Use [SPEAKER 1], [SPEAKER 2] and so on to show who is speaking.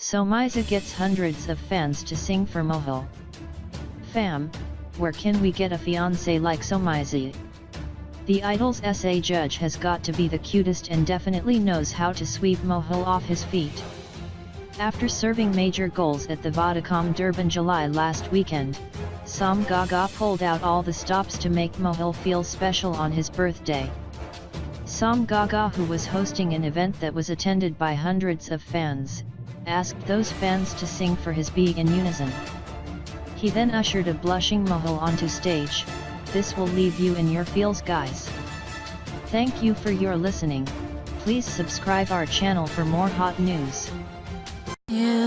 [SPEAKER 1] Somizi gets hundreds of fans to sing for Mohale. Fam, where can we get a fiancé like Somizi? The Idol's SA judge has got to be the cutest and definitely knows how to sweep Mohale off his feet. After serving major goals at the Vodacom Durban July last weekend, Somgaga pulled out all the stops to make Mohale feel special on his birthday. Somgaga, who was hosting an event that was attended by hundreds of fans, asked those fans to sing for his B in unison. He then ushered a blushing Mohale onto stage. This will leave you in your feels, guys. Thank you for your listening. Please subscribe our channel for more hot news.
[SPEAKER 2] Yeah.